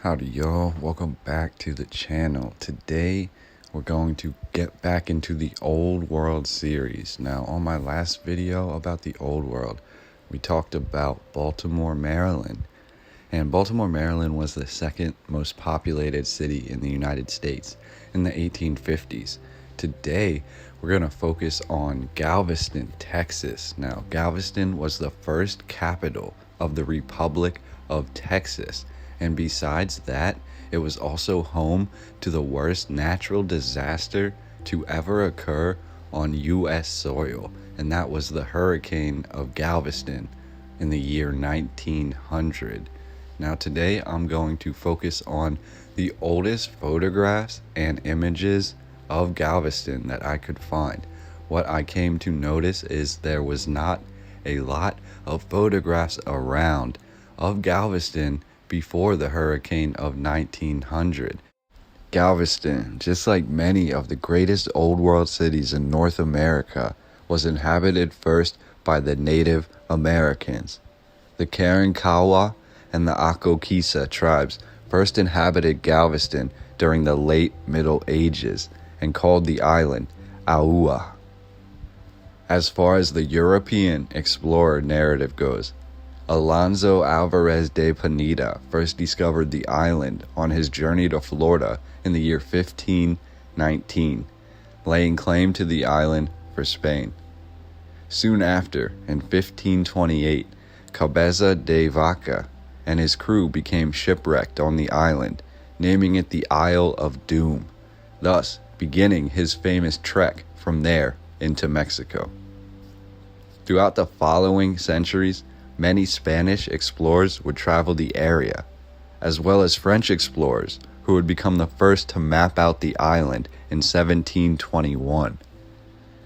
Howdy y'all, welcome back to the channel. Today we're going to get back into the Old World series. Now on my last video about the Old World, we talked about Baltimore, Maryland. And Baltimore, Maryland was the second most populated city in the United States in the 1850s. Today we're going to focus on Galveston, Texas. Now Galveston was the first capital of the Republic of Texas. And besides that, it was also home to the worst natural disaster to ever occur on U.S. soil, and that was the hurricane of Galveston in the year 1900. Now today I'm going to focus on the oldest photographs and images of Galveston that I could find. What I came to notice is there was not a lot of photographs around of Galveston before the hurricane of 1900. Galveston, just like many of the greatest old world cities in North America, was inhabited first by the Native Americans. The Karankawa and the Akokisa tribes first inhabited Galveston during the late Middle Ages and called the island Aua. As far as the European explorer narrative goes, Alonso Alvarez de Pineda first discovered the island on his journey to Florida in the year 1519, laying claim to the island for Spain. Soon after, in 1528, Cabeza de Vaca and his crew became shipwrecked on the island, naming it the Isle of Doom, thus beginning his famous trek from there into Mexico. Throughout the following centuries, many Spanish explorers would travel the area, as well as French explorers who would become the first to map out the island in 1721.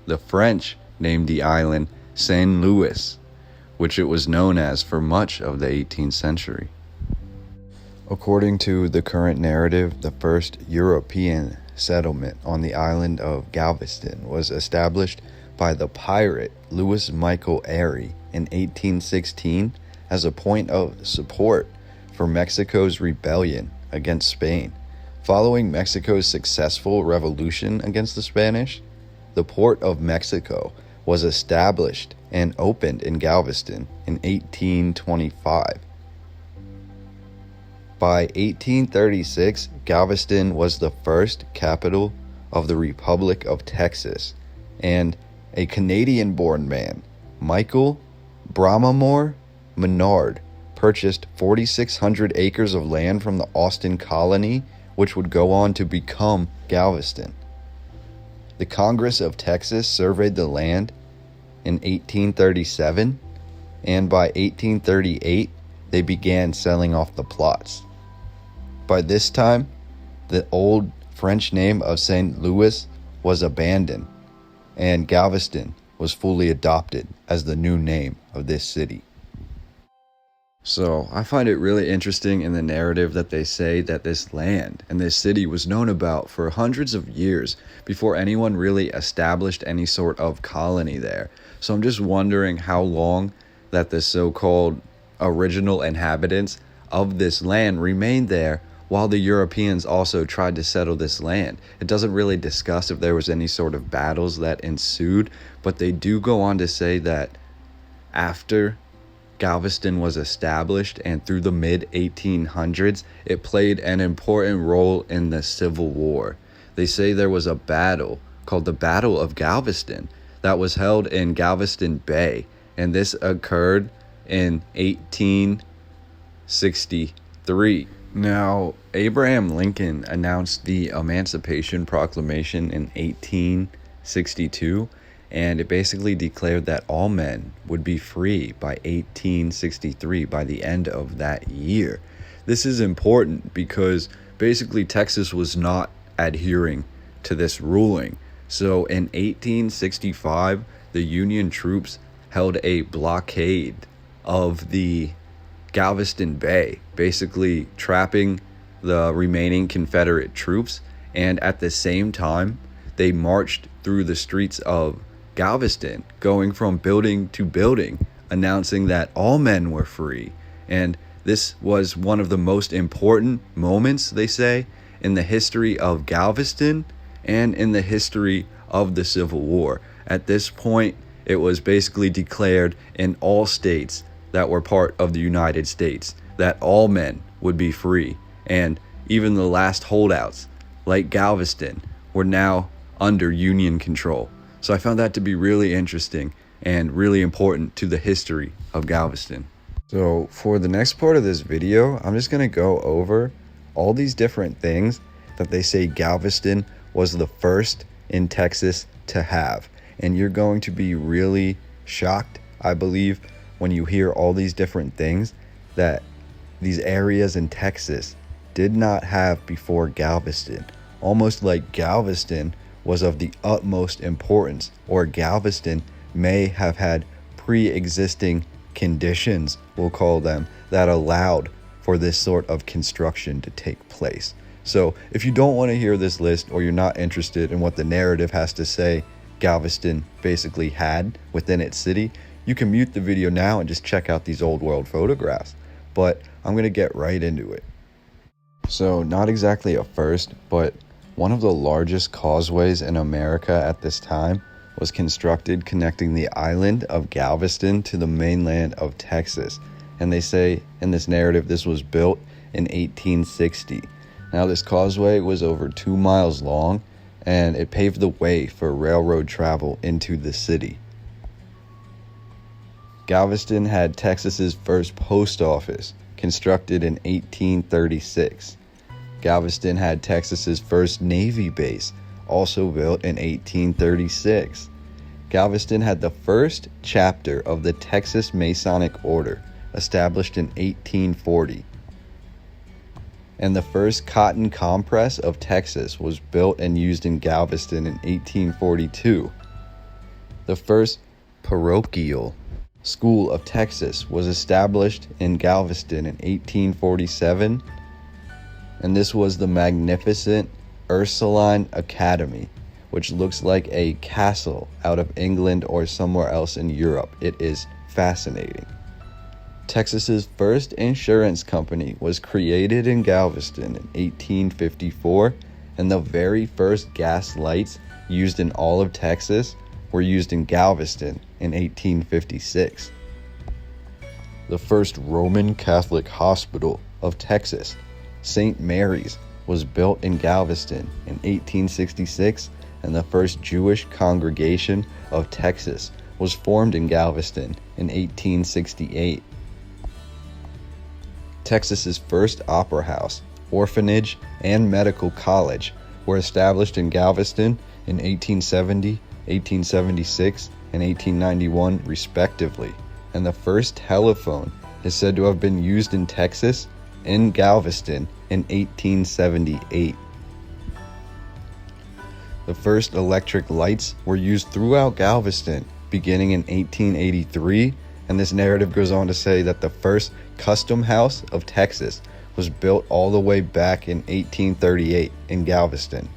The French named the island Saint Louis, which it was known as for much of the 18th century. According to the current narrative, the first European settlement on the island of Galveston was established by the pirate Louis Michael Airy in 1816 as a point of support for Mexico's rebellion against Spain. Following Mexico's successful revolution against the Spanish, the port of Mexico was established and opened in Galveston in 1825. By 1836, Galveston was the first capital of the Republic of Texas, and a Canadian-born man, Michael Bramamore Menard, purchased 4,600 acres of land from the Austin colony, which would go on to become Galveston. The Congress of Texas surveyed the land in 1837, and by 1838, they began selling off the plots. By this time, the old French name of St. Louis was abandoned, and Galveston was fully adopted as the new name of this city. So I find it really interesting in the narrative that they say that this land and this city was known about for hundreds of years before anyone really established any sort of colony there. So I'm just wondering how long that the so-called original inhabitants of this land remained there while the Europeans also tried to settle this land. It doesn't really discuss if there was any sort of battles that ensued, but they do go on to say that after Galveston was established and through the mid-1800s, it played an important role in the Civil War. They say there was a battle called the Battle of Galveston that was held in Galveston Bay, and this occurred in 1863. Now, Abraham Lincoln announced the Emancipation Proclamation in 1862, and it basically declared that all men would be free by 1863, by the end of that year. This is important because basically Texas was not adhering to this ruling. So in 1865, the Union troops held a blockade of the Galveston Bay, basically trapping the remaining Confederate troops, and at the same time they marched through the streets of Galveston, going from building to building, announcing that all men were free. And This was one of the most important moments, they say, in the history of Galveston and in the history of the Civil War. At this point, it was basically declared in all states that were part of the United States that all men would be free, and even the last holdouts, like Galveston, were now under Union control. So I found that to be really interesting and really important to the history of Galveston. So for the next part of this video, I'm just going to go over all these different things that they say Galveston was the first in Texas to have. And you're going to be really shocked, I believe, when you hear all these different things that these areas in Texas did not have before Galveston. Almost like Galveston was of the utmost importance, or Galveston may have had pre-existing conditions, we'll call them, that allowed for this sort of construction to take place. So if you don't want to hear this list, or you're not interested in what the narrative has to say Galveston basically had within its city, you can mute the video now and just check out these old world photographs. But I'm going to get right into it. So not exactly a first, but one of the largest causeways in America at this time was constructed connecting the island of Galveston to the mainland of Texas. And they say in this narrative this was built in 1860. Now this causeway was over 2 miles long, and it paved the way for railroad travel into the city. Galveston had Texas's first post office, constructed in 1836. Galveston had Texas's first Navy base, also built in 1836. Galveston had the first chapter of the Texas Masonic Order, established in 1840. And the first cotton compress of Texas was built and used in Galveston in 1842. The first parochial school of Texas was established in Galveston in 1847, and this was the magnificent Ursuline Academy, which looks like a castle out of England or somewhere else in Europe. It is fascinating. Texas's first insurance company was created in Galveston in 1854, and the very first gas lights used in all of Texas were used in Galveston in 1856. The first Roman Catholic hospital of Texas, St. Mary's, was built in Galveston in 1866, and the first Jewish congregation of Texas was formed in Galveston in 1868. Texas's first opera house, orphanage, and medical college were established in Galveston in 1870, 1876, and 1891 respectively, and the first telephone is said to have been used in Texas in Galveston in 1878. The first electric lights were used throughout Galveston beginning in 1883, and this narrative goes on to say that the first custom house of Texas was built all the way back in 1838 in Galveston.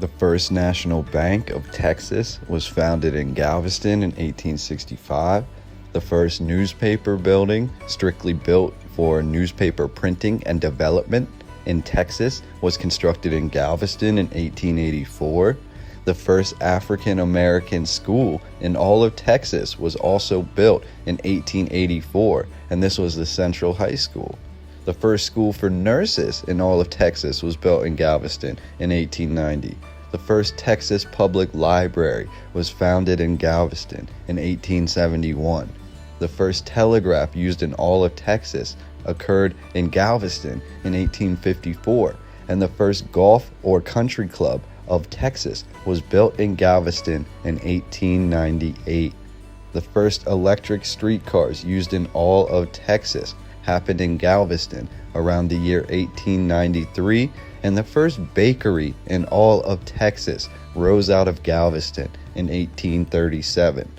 The First National Bank of Texas was founded in Galveston in 1865. The first newspaper building, strictly built for newspaper printing and development in Texas, was constructed in Galveston in 1884. The first African American school in all of Texas was also built in 1884, and this was the Central High School. The first school for nurses in all of Texas was built in Galveston in 1890. The first Texas Public Library was founded in Galveston in 1871. The first telegraph used in all of Texas occurred in Galveston in 1854, and the first golf or country club of Texas was built in Galveston in 1898. The first electric streetcars used in all of Texas happened in Galveston around the year 1893, and the first bakery in all of Texas rose out of Galveston in 1837.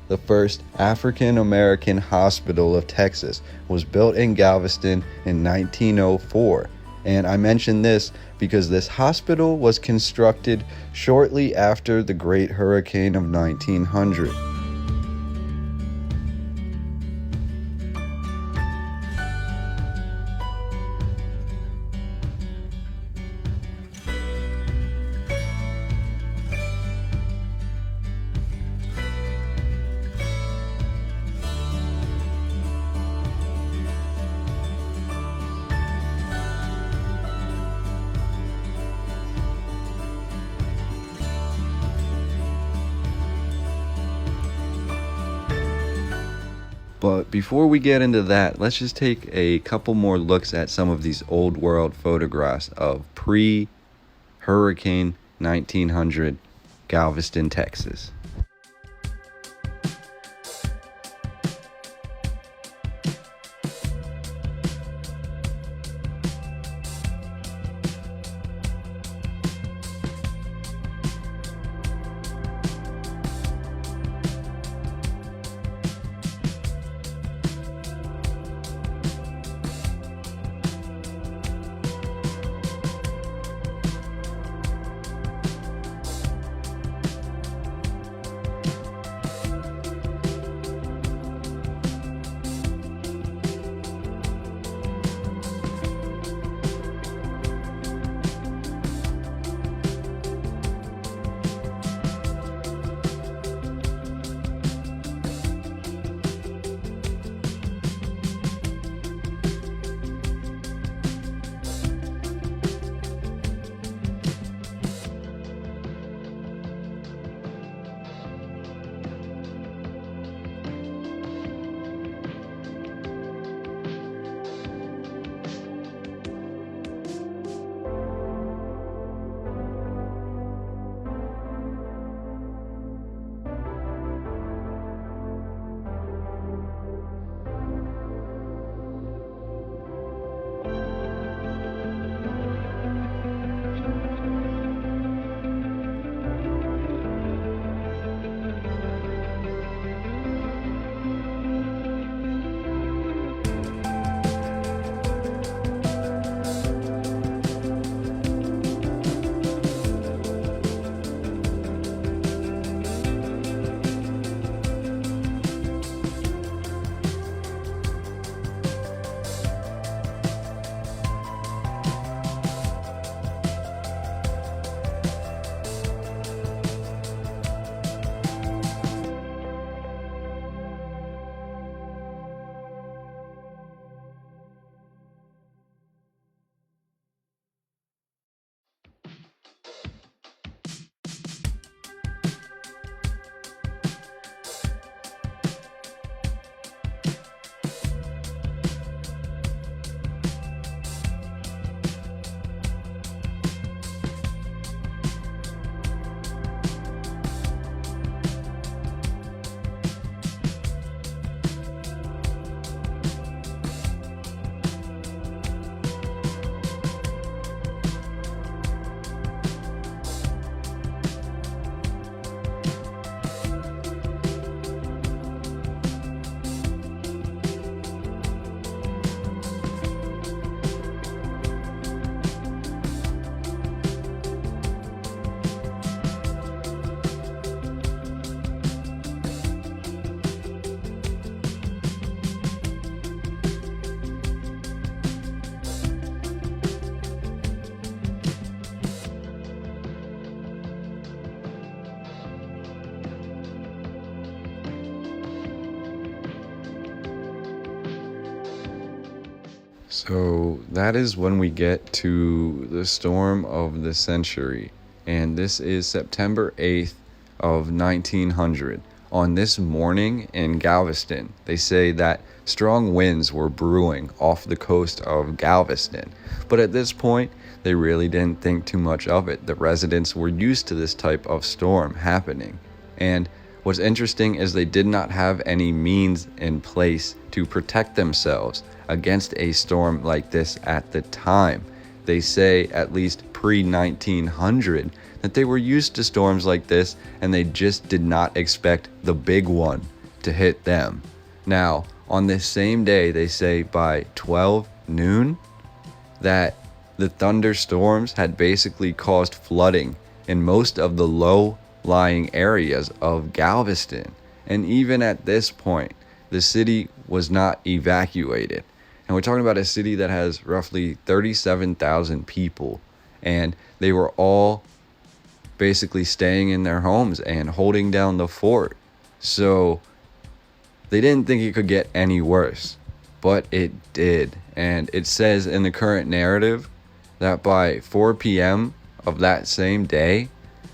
The first African American hospital of Texas was built in Galveston in 1904. And I mention this because this hospital was constructed shortly after the Great Hurricane of 1900. But before we get into that, let's just take a couple more looks at some of these old world photographs of pre-Hurricane 1900 Galveston, Texas. So that is when we get to the storm of the century, and this is September 8th of 1900. On this morning in Galveston, they say that strong winds were brewing off the coast of Galveston, but at this point, they really didn't think too much of it. The residents were used to this type of storm happening, and what's interesting is they did not have any means in place to protect themselves against a storm like this at the time. They say, at least pre-1900, that they were used to storms like this and they just did not expect the big one to hit them. Now, on this same day, they say by 12 noon that the thunderstorms had basically caused flooding in most of the low-lying areas of Galveston. And even at this point, the city was not evacuated. And we're talking about a city that has roughly 37,000 people. And they were all basically staying in their homes and holding down the fort. So they didn't think it could get any worse. But it did. And it says in the current narrative that by 4 p.m. of that same day,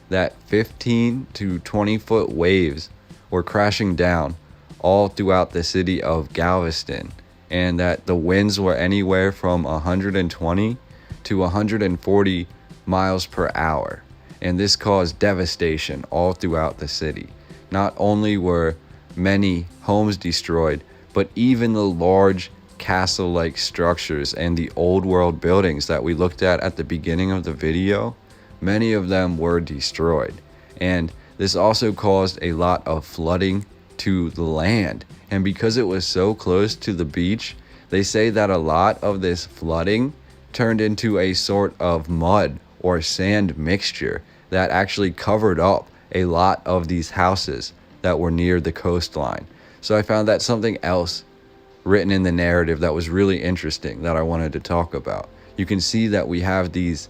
that 15 to 20 foot waves were crashing down all throughout the city of Galveston, and that the winds were anywhere from 120 to 140 miles per hour. And this caused devastation all throughout the city. Not only were many homes destroyed, but even the large castle-like structures and the old world buildings that we looked at the beginning of the video, many of them were destroyed. And this also caused a lot of flooding to the land. And because it was so close to the beach, they say that a lot of this flooding turned into a sort of mud or sand mixture that actually covered up a lot of these houses that were near the coastline. So I found that something else written in the narrative that was really interesting that I wanted to talk about. You can see that we have these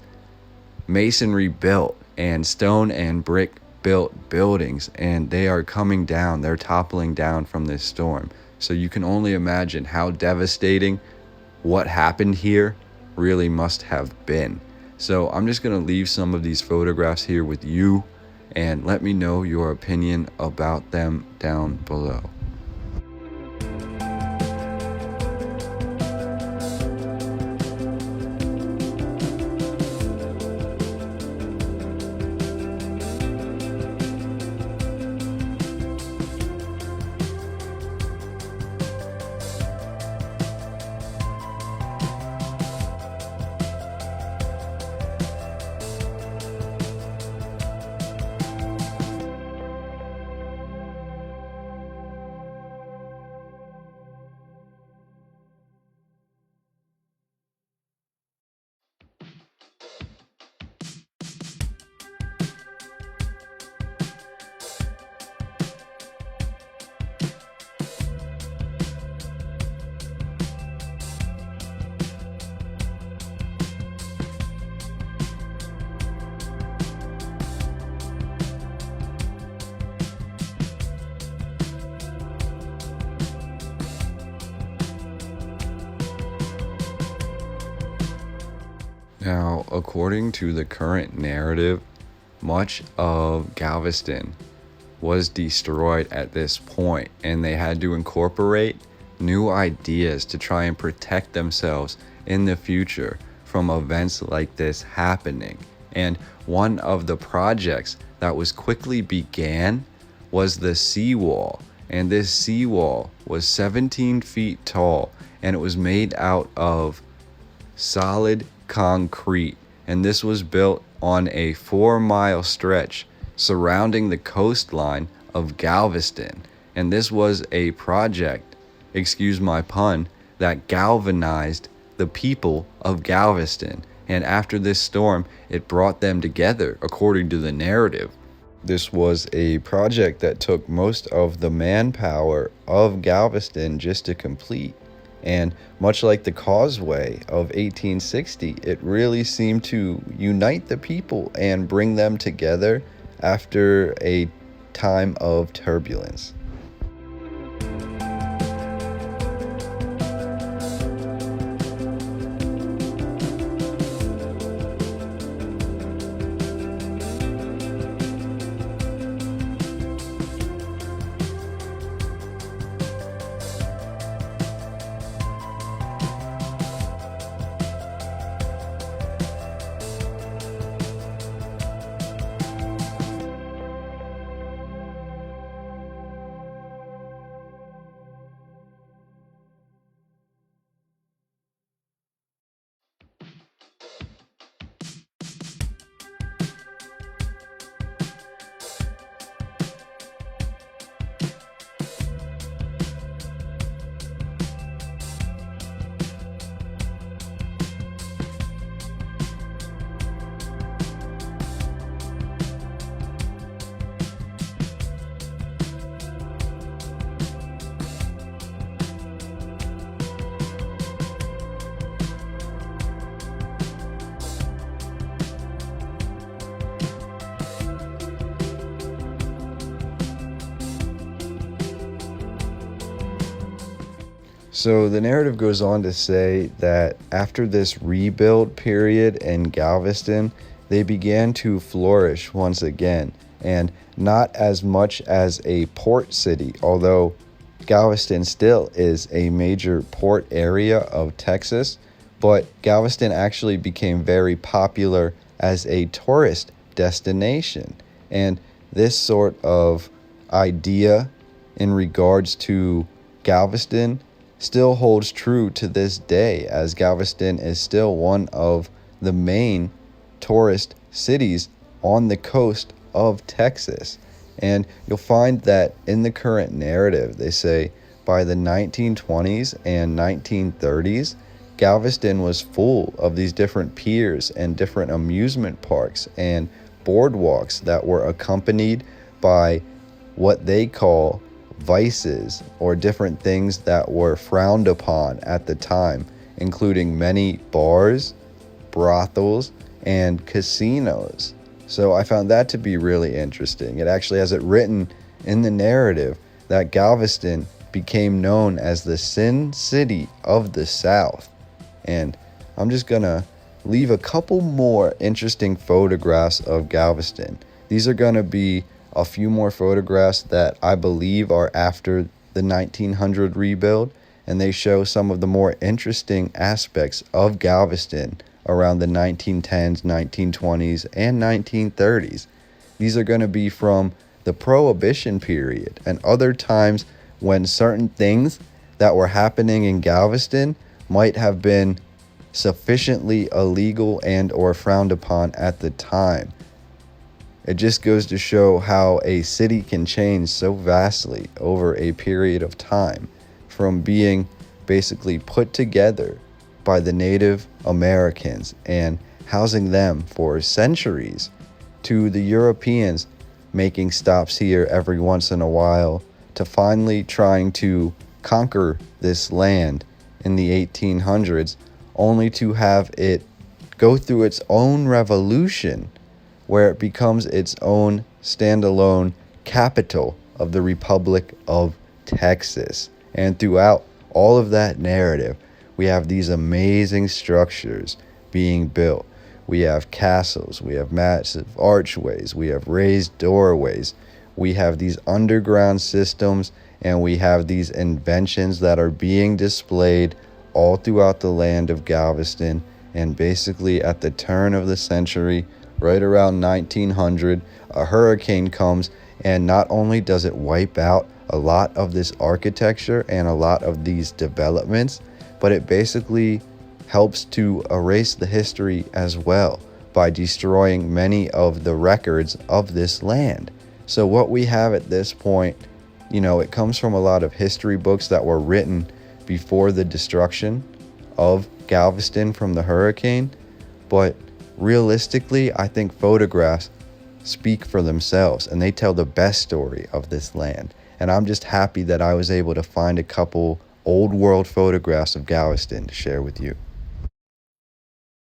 masonry built and stone and brick built buildings, and they are coming down, they're toppling down from this storm. So you can only imagine how devastating what happened here really must have been. So I'm just going to leave some of these photographs here with you, and let me know your opinion about them down below. Now, according to the current narrative, much of Galveston was destroyed at this point, and they had to incorporate new ideas to try and protect themselves in the future from events like this happening. And one of the projects that was quickly began was the seawall. And this seawall was 17 feet tall, and it was made out of solid concrete, and this was built on a 4-mile stretch surrounding the coastline of Galveston. And this was a project, excuse my pun, that galvanized the people of Galveston, and after this storm it brought them together according to the narrative. This was a project that took most of the manpower of Galveston just to complete. And much like the Causeway of 1860, it really seemed to unite the people and bring them together after a time of turbulence. So the narrative goes on to say that after this rebuild period in Galveston, they began to flourish once again, and not as much as a port city, although Galveston still is a major port area of Texas, but Galveston actually became very popular as a tourist destination. And this sort of idea in regards to Galveston still holds true to this day, as Galveston is still one of the main tourist cities on the coast of Texas. And you'll find that in the current narrative, they say by the 1920s and 1930s, Galveston was full of these different piers and different amusement parks and boardwalks that were accompanied by what they call vices, or different things that were frowned upon at the time, including many bars, brothels, and casinos. So I found that to be really interesting. It actually has it written in the narrative that Galveston became known as the Sin City of the South. And I'm just gonna leave a couple more interesting photographs of Galveston. These are gonna be a few more photographs that I believe are after the 1900 rebuild, and they show some of the more interesting aspects of Galveston around the 1910s, 1920s, and 1930s. These are going to be from the Prohibition period and other times when certain things that were happening in Galveston might have been sufficiently illegal and or frowned upon at the time. It just goes to show how a city can change so vastly over a period of time, from being basically put together by the Native Americans and housing them for centuries, to the Europeans making stops here every once in a while, to finally trying to conquer this land in the 1800s, only to have it go through its own revolution, where it becomes its own standalone capital of the Republic of Texas. And throughout all of that narrative, we have these amazing structures being built. We have castles, we have massive archways, we have raised doorways, we have these underground systems, and we have these inventions that are being displayed all throughout the land of Galveston. And basically at the turn of the century, right around 1900, a hurricane comes, and not only does it wipe out a lot of this architecture and a lot of these developments, but it basically helps to erase the history as well by destroying many of the records of this land. So what we have at this point, it comes from a lot of history books that were written before the destruction of Galveston from the hurricane, but realistically, I think photographs speak for themselves and they tell the best story of this land. And I'm just happy that I was able to find a couple old world photographs of Galveston to share with you.